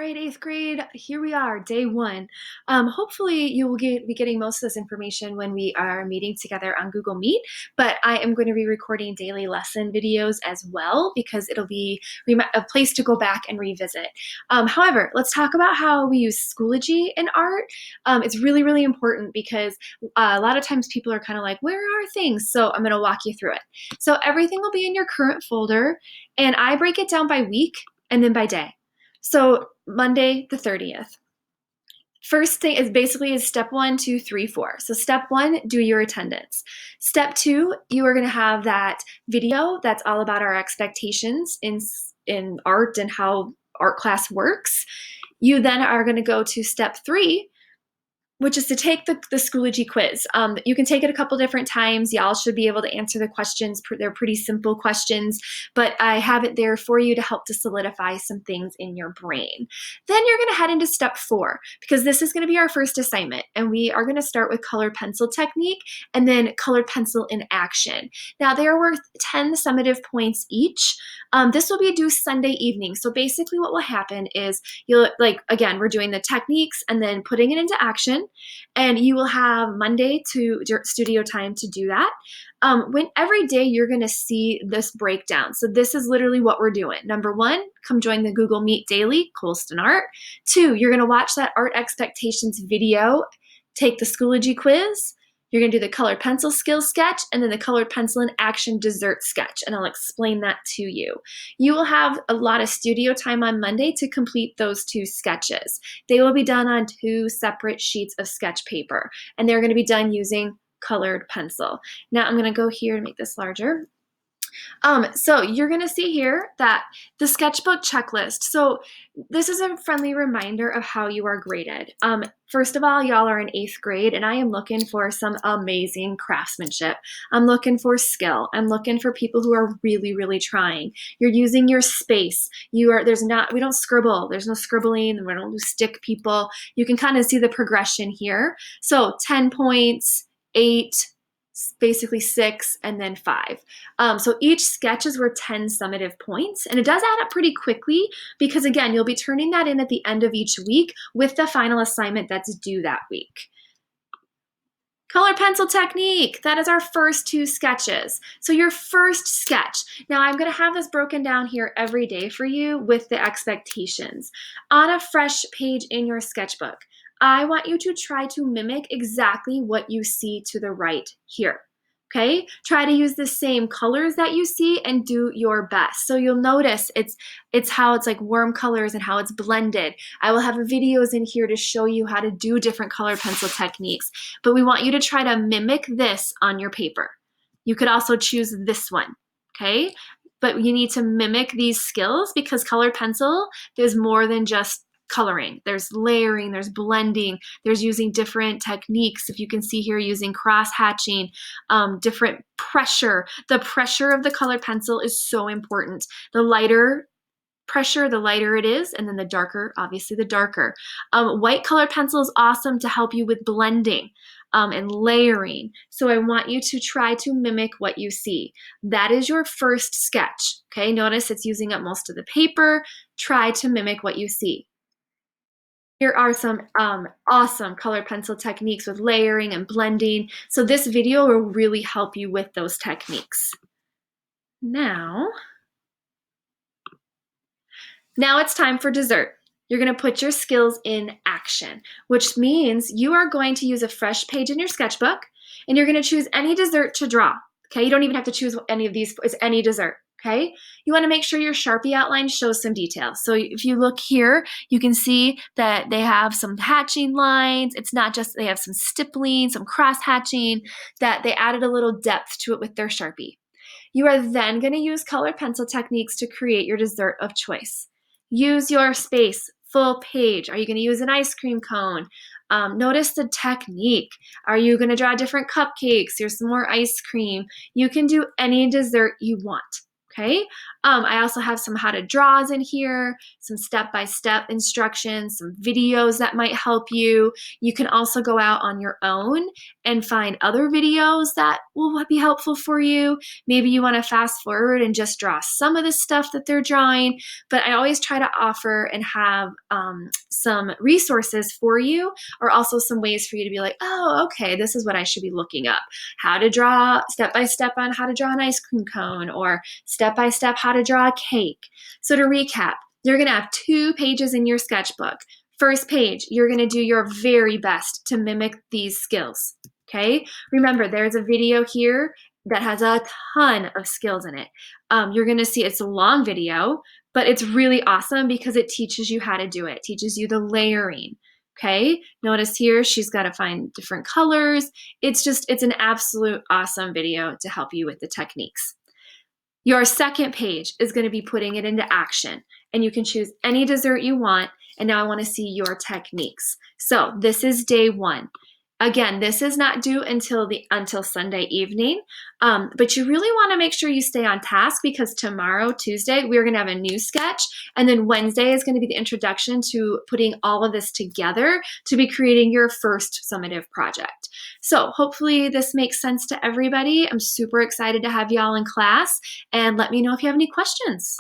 right, eighth grade, here we are, day one. Hopefully, you will be getting most of this information when we are meeting together on Google Meet, but I am going to be recording daily lesson videos as well because it'll be a place to go back and revisit. However, let's talk about how we use Schoology in art. It's really, really important because a lot of times people are kind of like, where are things? So I'm going to walk you through it. So everything will be in your current folder, and I break it down by week and then by day. So Monday the 30th. First thing is step 1, 2, 3, 4. So step 1, do your attendance. Step 2, you are going to have that video that's all about our expectations in art and how art class works. You then are going to go to step 3, which is to take the Schoology quiz. You can take it a couple different times. Y'all should be able to answer the questions. They're pretty simple questions, but I have it there for you to help to solidify some things in your brain. Then you're gonna head into step 4, because this is gonna be our first assignment, and we are gonna start with colored pencil technique and then colored pencil in action. Now, they are worth 10 summative points each. This will be due Sunday evening. So basically what will happen is again, we're doing the techniques and then putting it into action. And you will have Monday to studio time to do that. When every day you're going to see this breakdown. So this is literally what we're doing. Number 1, come join the Google Meet daily, Colston Art. 2, you're going to watch that art expectations video, take the Schoology quiz. You're going to do the colored pencil skills sketch and then the colored pencil in action dessert sketch, and I'll explain that to you. You will have a lot of studio time on Monday to complete those 2 sketches. They will be done on 2 separate sheets of sketch paper, and they're going to be done using colored pencil. Now I'm going to go here and make this larger. So you're going to see here that the sketchbook checklist. So this is a friendly reminder of how you are graded. First of all, y'all are in 8th grade, and I am looking for some amazing craftsmanship. I'm looking for skill. I'm looking for people who are really, really trying. You're using your space. We don't scribble. There's no scribbling. We don't do stick people. You can kind of see the progression here. So 10 points, 8, basically 6, and then 5. So each sketch is worth 10 summative points, and it does add up pretty quickly because, again, you'll be turning that in at the end of each week with the final assignment that's due that week. Color pencil technique, that is our first 2 sketches. So your first sketch. Now I'm going to have this broken down here every day for you with the expectations. On a fresh page in your sketchbook, I want you to try to mimic exactly what you see to the right here. Okay, try to use the same colors that you see and do your best. So you'll notice it's how it's like warm colors and how it's blended. I will have videos in here to show you how to do different color pencil techniques, but we want you to try to mimic this on your paper. You could also choose this one, okay? But you need to mimic these skills because colored pencil, there's more than just coloring. There's layering, there's blending, there's using different techniques. If you can see here, using cross hatching, different pressure. The pressure of the colored pencil is so important. The lighter pressure, the lighter it is, and then the darker, obviously the darker. White colored pencil is awesome to help you with blending and layering. So I want you to try to mimic what you see. That is your first sketch. Okay, notice it's using up most of the paper. Try to mimic what you see. Here are some awesome colored pencil techniques with layering and blending. So this video will really help you with those techniques. Now it's time for dessert. You're going to put your skills in action, which means you are going to use a fresh page in your sketchbook, and you're going to choose any dessert to draw. Okay, you don't even have to choose any of these. It's any dessert. Okay, you want to make sure your Sharpie outline shows some details. So if you look here, you can see that they have some hatching lines. It's not just, they have some stippling, some cross hatching, that they added a little depth to it with their Sharpie. You are then going to use colored pencil techniques to create your dessert of choice. Use your space, full page. Are you going to use an ice cream cone? Notice the technique. Are you going to draw different cupcakes? Here's some more ice cream. You can do any dessert you want. Okay. I also have some how to draws in here, some step-by-step instructions, some videos that might help you. You can also go out on your own and find other videos that will be helpful for you. Maybe you want to fast forward and just draw some of the stuff that they're drawing, but I always try to offer and have some resources for you, or also some ways for you to be like, oh, okay, this is what I should be looking up. How to draw step-by-step on how to draw an ice cream cone, or step-by-step how to draw a cake. So to recap, you're gonna have 2 pages in your sketchbook. First page, you're gonna do your very best to mimic these skills, okay? Remember, there's a video here that has a ton of skills in it. You're gonna see it's a long video, but it's really awesome because it teaches you how to do it. It teaches you the layering, okay? Notice here, she's gotta find different colors. It's an absolute awesome video to help you with the techniques. Your second page is going to be putting it into action, and you can choose any dessert you want. And now I want to see your techniques. So this is day 1. Again, this is not due until Sunday evening, but you really want to make sure you stay on task, because tomorrow, Tuesday, we're going to have a new sketch, and then Wednesday is going to be the introduction to putting all of this together to be creating your first summative project. So hopefully this makes sense to everybody. I'm super excited to have y'all in class, and let me know if you have any questions.